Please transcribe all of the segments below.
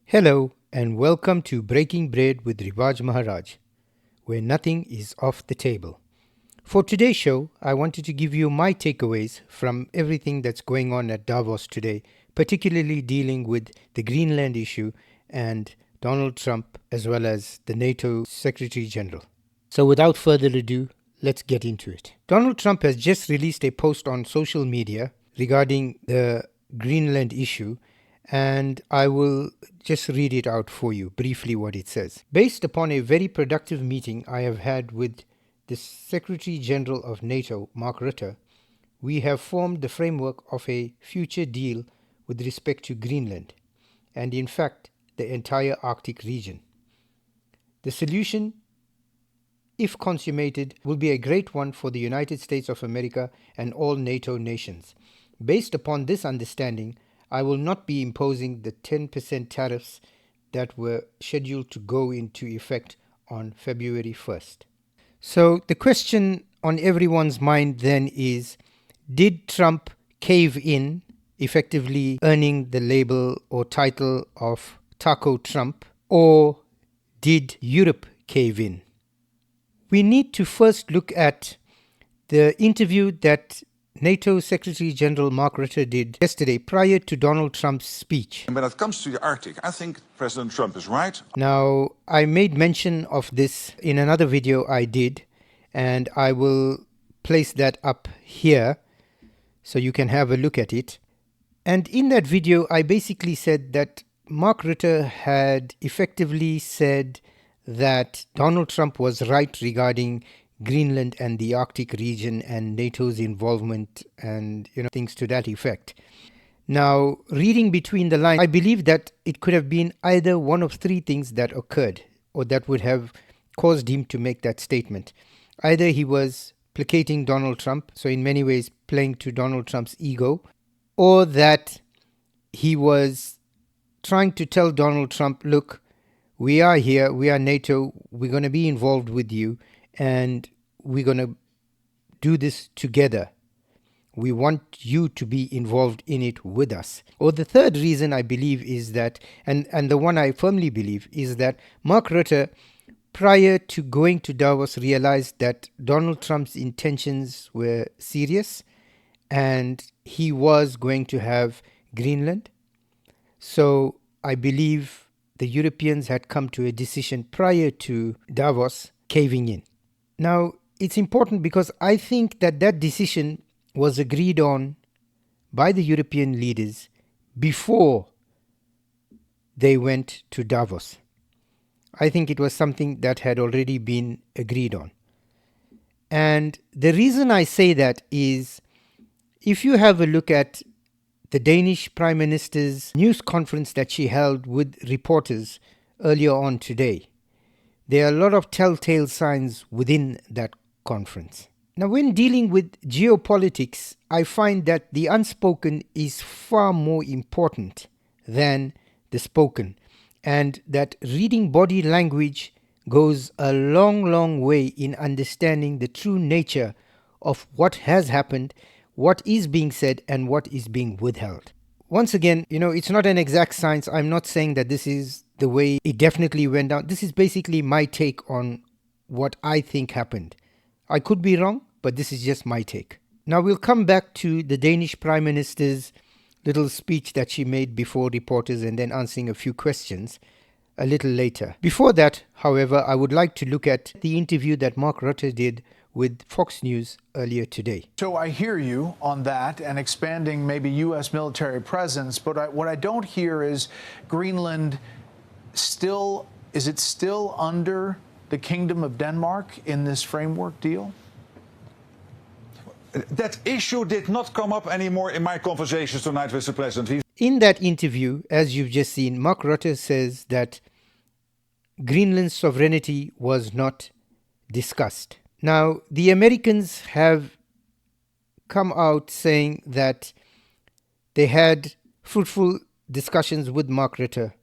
Hello and welcome to Breaking Bread with Rivaj Maharaj, where nothing is off the table. For today's show, I wanted to give you my takeaways from everything that's going on at Davos today, particularly dealing with the Greenland issue and Donald Trump as well as the NATO Secretary General. So without further ado, let's get into it. Donald Trump has just released a post on social media regarding the Greenland issue, and I will just read it out for you briefly what it says. Based upon a very productive meeting I have had with the Secretary General of NATO, Mark Rutte, we have formed the framework of a future deal with respect to Greenland, and in fact, the entire Arctic region. The solution, if consummated, will be a great one for the United States of America and all NATO nations. Based upon this understanding, I will not be imposing the 10% tariffs that were scheduled to go into effect on February 1st. So the question on everyone's mind then is, did Trump cave in, effectively earning the label or title of Taco Trump, or did Europe cave in? We need to first look at the interview that NATO Secretary General Mark Rutte did yesterday prior to Donald Trump's speech. And when it comes to the Arctic, I think President Trump is right. Now, I made mention of this in another video I did, and I will place that up here so you can have a look at it. And in that video, I basically said that Mark Rutte had effectively said that Donald Trump was right regarding Greenland and the Arctic region and NATO's involvement and things to that effect. Now, reading between the lines, I believe that it could have been either one of three things that occurred or that would have caused him to make that statement. Either he was placating Donald Trump, so in many ways playing to Donald Trump's ego, or that he was trying to tell Donald Trump, look, we are here, we are NATO, we're going to be involved with you, and we're going to do this together. We want you to be involved in it with us. Or the third reason I believe is that, and the one I firmly believe, is that Mark Rutte, prior to going to Davos, realized that Donald Trump's intentions were serious and he was going to have Greenland. So I believe the Europeans had come to a decision prior to Davos caving in. Now, it's important because I think that that decision was agreed on by the European leaders before they went to Davos. I think it was something that had already been agreed on. And the reason I say that is, if you have a look at the Danish Prime Minister's news conference that she held with reporters earlier on today, there are a lot of telltale signs within that conference. Now, when dealing with geopolitics, I find that the unspoken is far more important than the spoken, and that reading body language goes a long, long way in understanding the true nature of what has happened, what is being said, and what is being withheld. Once again, it's not an exact science. I'm not saying that this is the way it definitely went down. This is basically my take on what I think happened. I could be wrong, but this is just my take. Now we'll come back to the Danish Prime Minister's little speech that she made before reporters and then answering a few questions a little later. Before that, however, I would like to look at the interview that Mark Rutte did with Fox News earlier today. So I hear you on that and expanding maybe U.S. military presence, but what I don't hear is Greenland is it still under the Kingdom of Denmark in this framework deal? That issue did not come up anymore in my conversations tonight with the President. In that interview, as you've just seen, Mark Rutte says that Greenland's sovereignty was not discussed. Now, the Americans have come out saying that they had fruitful discussions with Mark Rutte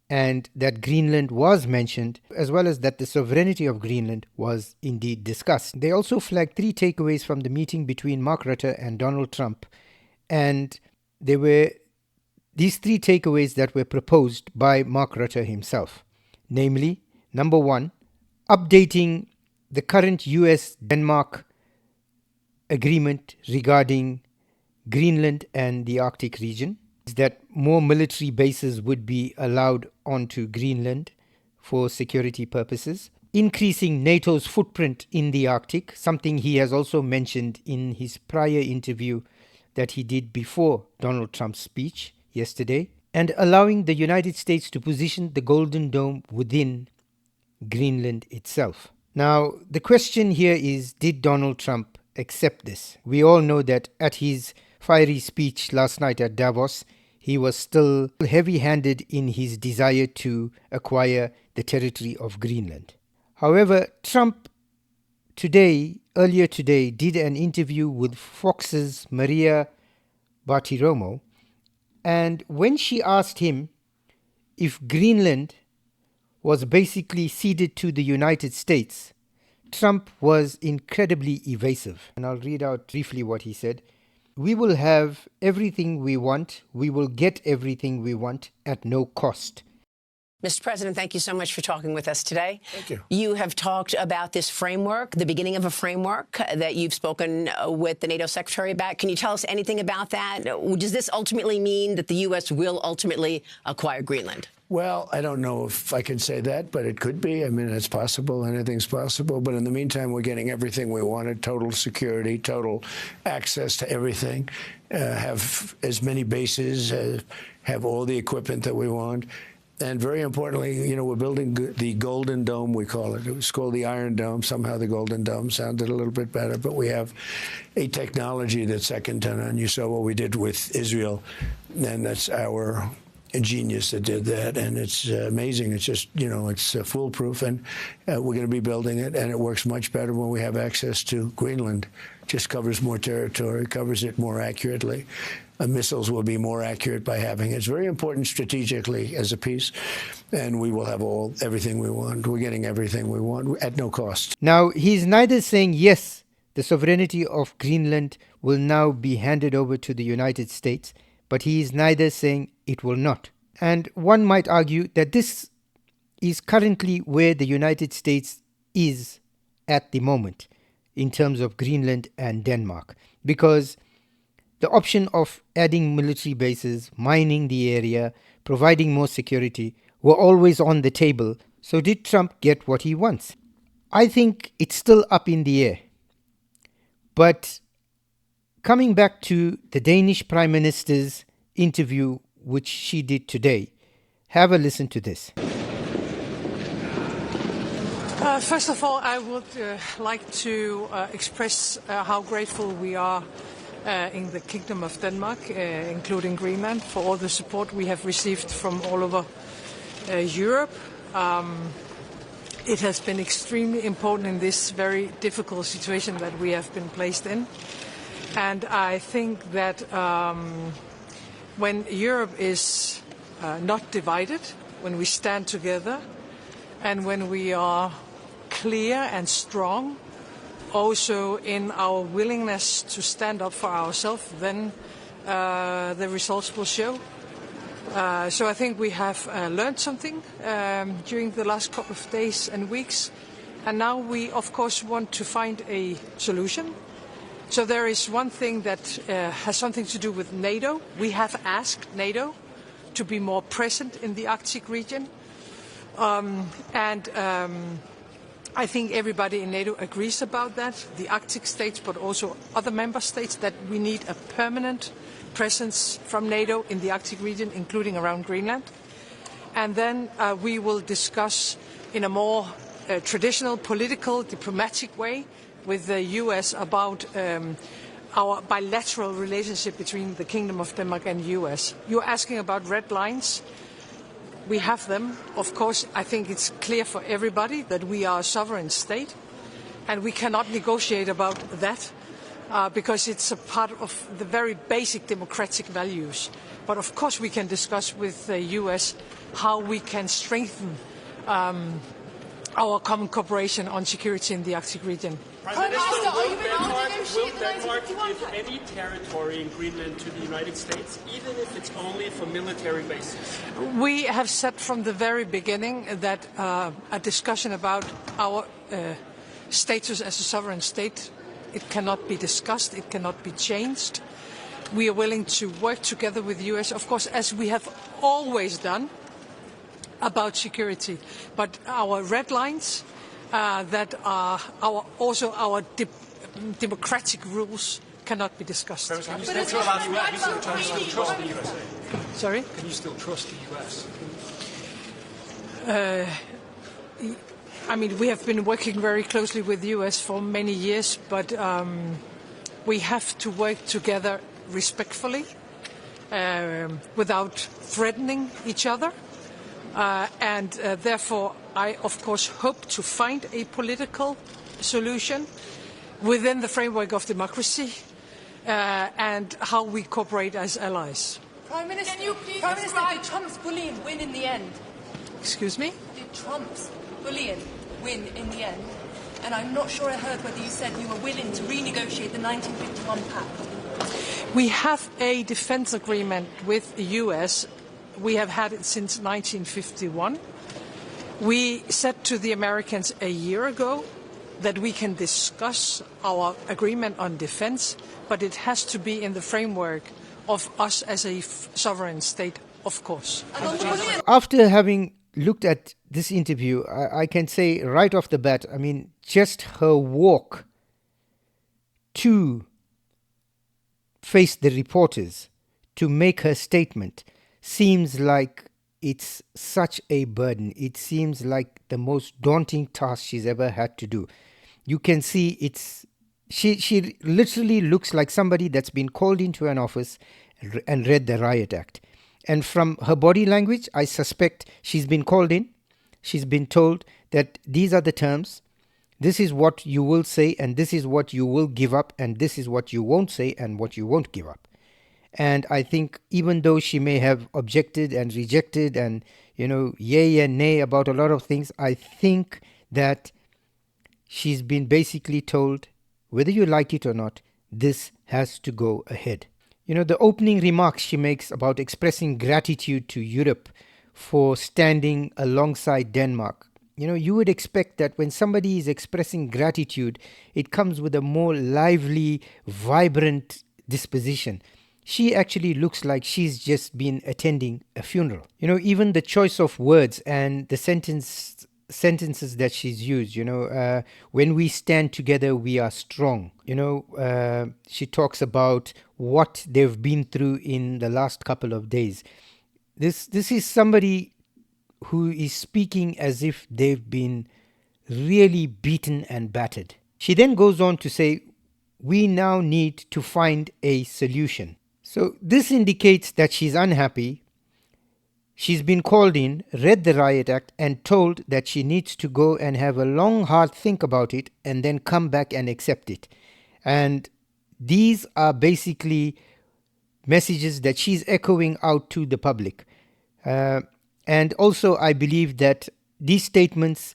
and that Greenland was mentioned, as well as that the sovereignty of Greenland was indeed discussed. They also flagged three takeaways from the meeting between Mark Rutte and Donald Trump, and they were these 3 takeaways that were proposed by Mark Rutte himself. Namely, number 1, updating the current US-Denmark agreement regarding Greenland and the Arctic region, is that more military bases would be allowed onto Greenland for security purposes. Increasing NATO's footprint in the Arctic, something he has also mentioned in his prior interview that he did before Donald Trump's speech yesterday, and allowing the United States to position the Golden Dome within Greenland itself. Now, the question here is, did Donald Trump accept this? We all know that at his fiery speech last night at Davos, he was still heavy-handed in his desire to acquire the territory of Greenland. However, Trump earlier today, did an interview with Fox's Maria Bartiromo, and when she asked him if Greenland was basically ceded to the United States, Trump was incredibly evasive. And I'll read out briefly what he said. "We will have everything we want. We will get everything we want at no cost." Mr. President, thank you so much for talking with us today. Thank you. You have talked about this framework, the beginning of a framework that you've spoken with the NATO secretary about. Can you tell us anything about that? Does this ultimately mean that the U.S. will ultimately acquire Greenland? Well, I don't know if I can say that, but it could be. I mean, it's possible. Anything's possible. But in the meantime, we're getting everything we wanted: total security, total access to everything, have as many bases, have all the equipment that we want. And very importantly, you know, we're building the Golden Dome, we call it. It was called the Iron Dome. Somehow the Golden Dome sounded a little bit better. But we have a technology that's second to none. You saw what we did with Israel, and that's our genius that did that. And it's amazing. It's just, you know, it's foolproof. And we're going to be building it. And it works much better when we have access to Greenland. Just covers more territory, covers it more accurately. Missiles will be more accurate by having it. It's very important strategically as a piece, and we will have everything we want. We're getting everything we want at no cost. Now, he's neither saying, yes, the sovereignty of Greenland will now be handed over to the United States, but he is neither saying it will not. And one might argue that this is currently where the United States is at the moment in terms of Greenland and Denmark, because the option of adding military bases, mining the area, providing more security were always on the table. So did Trump get what he wants? I think it's still up in the air. But coming back to the Danish Prime Minister's interview, which she did today, have a listen to this. First of all, I would like to express how grateful we are in the Kingdom of Denmark, including Greenland, for all the support we have received from all over Europe. It has been extremely important in this very difficult situation that we have been placed in. And I think that when Europe is not divided, when we stand together, and when we are clear and strong, also in our willingness to stand up for ourselves, then the results will show. So I think we have learned something during the last couple of days and weeks, and now we of course want to find a solution. So there is one thing that has something to do with NATO. We have asked NATO to be more present in the Arctic region, and I think everybody in NATO agrees about that, the Arctic states, but also other member states, that we need a permanent presence from NATO in the Arctic region, including around Greenland. And then we will discuss in a more traditional, political, diplomatic way with the US about our bilateral relationship between the Kingdom of Denmark and the US. You're asking about red lines. We have them. Of course, I think it's clear for everybody that we are a sovereign state, and we cannot negotiate about that because it's a part of the very basic democratic values. But of course, we can discuss with the US how we can strengthen our common cooperation on security in the Arctic region. Prime Minister, will Denmark Denmark give any territory in Greenland to the United States, even if it's only for military bases? We have said from the very beginning that a discussion about our status as a sovereign state, it cannot be discussed, it cannot be changed. We are willing to work together with the US, of course, as we have always done, about security. But our red lines that are our democratic rules cannot be discussed. Can you still trust the US? Sorry? Can you still trust the US? I mean, we have been working very closely with the US for many years, but we have to work together respectfully, without threatening each other. And therefore, I, of course, hope to find a political solution within the framework of democracy and how we cooperate as allies. Prime Minister, did Trump's bullying win in the end? Excuse me? Did Trump's bullying win in the end? And I'm not sure I heard whether you said you were willing to renegotiate the 1951 pact. We have a defense agreement with the US. We have had it since 1951. We said to the Americans a year ago that we can discuss our agreement on defense, but it has to be in the framework of us as a sovereign state, of course. After having looked at this interview, I can say right off the bat, I mean, just her walk to face the reporters, to make her statement, seems like it's such a burden. It seems like the most daunting task she's ever had to do. You can see she literally looks like somebody that's been called into an office and read the Riot Act. And from her body language, I suspect she's been called in. She's been told that these are the terms. This is what you will say, and this is what you will give up, and this is what you won't say and what you won't give up. And I think even though she may have objected and rejected and, yay and nay about a lot of things, I think that she's been basically told, whether you like it or not, this has to go ahead. The opening remarks she makes about expressing gratitude to Europe for standing alongside Denmark. You would expect that when somebody is expressing gratitude, it comes with a more lively, vibrant disposition. She actually looks like she's just been attending a funeral. Even the choice of words and the sentences that she's used, when we stand together, we are strong. She talks about what they've been through in the last couple of days. This is somebody who is speaking as if they've been really beaten and battered. She then goes on to say, we now need to find a solution. So this indicates that she's unhappy. She's been called in, read the Riot Act, and told that she needs to go and have a long, hard think about it and then come back and accept it. And these are basically messages that she's echoing out to the public. And also, I believe that these statements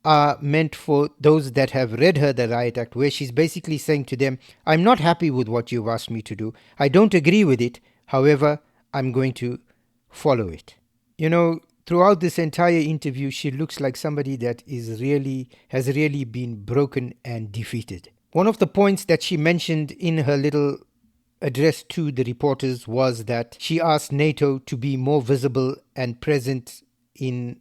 are meant for those that have read her the Riot Act, where she's basically saying to them, I'm not happy with what you've asked me to do. I don't agree with it. However, I'm going to follow it. Throughout this entire interview, she looks like somebody that has really been broken and defeated. One of the points that she mentioned in her little address to the reporters was that she asked NATO to be more visible and present in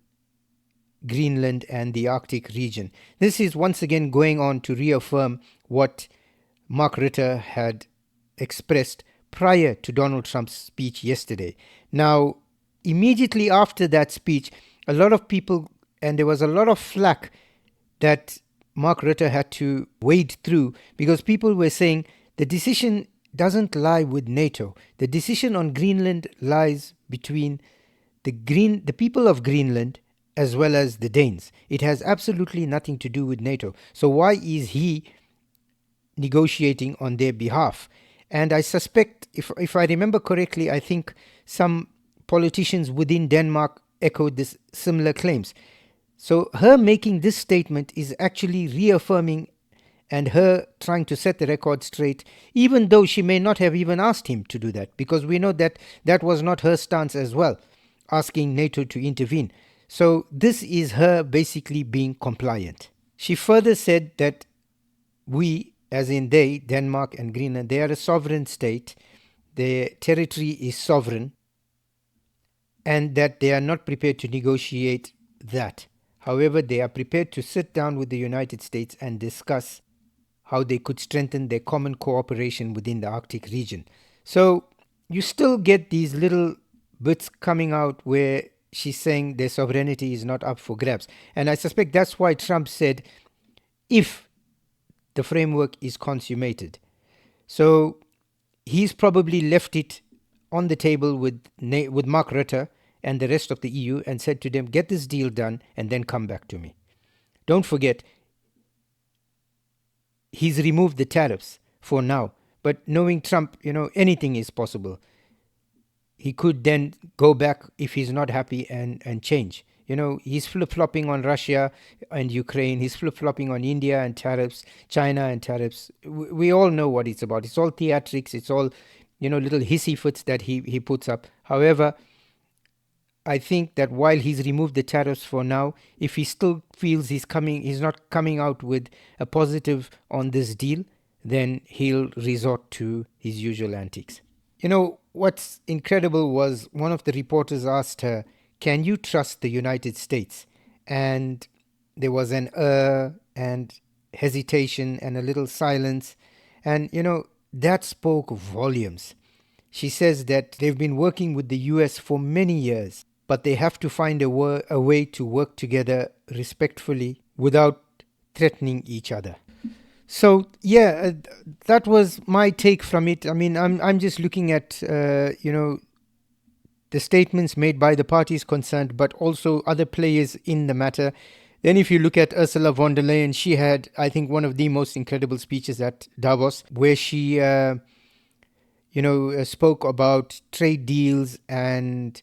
Greenland and the Arctic region. This is once again going on to reaffirm what Mark Rutte had expressed prior to Donald Trump's speech yesterday. Now, immediately after that speech, a lot of people, and there was a lot of flack that Mark Rutte had to wade through, because people were saying the decision doesn't lie with NATO. The decision on Greenland lies between the people of Greenland as well as the Danes. It has absolutely nothing to do with NATO. So why is he negotiating on their behalf? And I suspect, if I remember correctly, I think some politicians within Denmark echoed this similar claims. So her making this statement is actually reaffirming and her trying to set the record straight, even though she may not have even asked him to do that, because we know that that was not her stance as well, asking NATO to intervene. So this is her basically being compliant. She further said that we, as in they, Denmark and Greenland, they are a sovereign state, their territory is sovereign, and that they are not prepared to negotiate that. However, they are prepared to sit down with the United States and discuss how they could strengthen their common cooperation within the Arctic region. So you still get these little bits coming out where she's saying their sovereignty is not up for grabs. And I suspect that's why Trump said, if the framework is consummated. So he's probably left it on the table with Mark Rutte and the rest of the EU and said to them, get this deal done and then come back to me. Don't forget, he's removed the tariffs for now. But knowing Trump, anything is possible. He could then go back if he's not happy and change. He's flip-flopping on Russia and Ukraine. He's flip-flopping on India and tariffs, China and tariffs. We all know what it's about. It's all theatrics. It's all, little hissy fits that he puts up. However, I think that while he's removed the tariffs for now, if he still feels he's not coming out with a positive on this deal, then he'll resort to his usual antics. What's incredible was one of the reporters asked her, can you trust the United States? And there was an and hesitation and a little silence. And, that spoke volumes. She says that they've been working with the US for many years, but they have to find a way to work together respectfully without threatening each other. So, that was my take from it. I mean, I'm just looking at, the statements made by the parties concerned, but also other players in the matter. Then if you look at Ursula von der Leyen, she had, I think, one of the most incredible speeches at Davos, where she, spoke about trade deals, and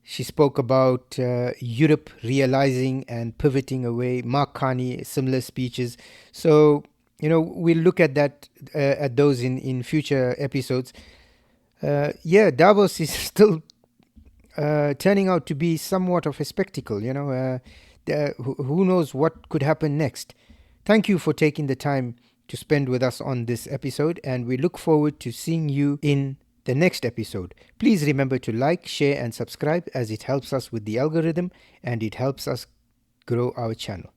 she spoke about Europe realizing and pivoting away. Mark Carney, similar speeches. So, we'll look at that, at those in future episodes. Davos is still turning out to be somewhat of a spectacle. Who knows what could happen next. Thank you for taking the time to spend with us on this episode, and we look forward to seeing you in the next episode. Please remember to like, share and subscribe, as it helps us with the algorithm and it helps us grow our channel.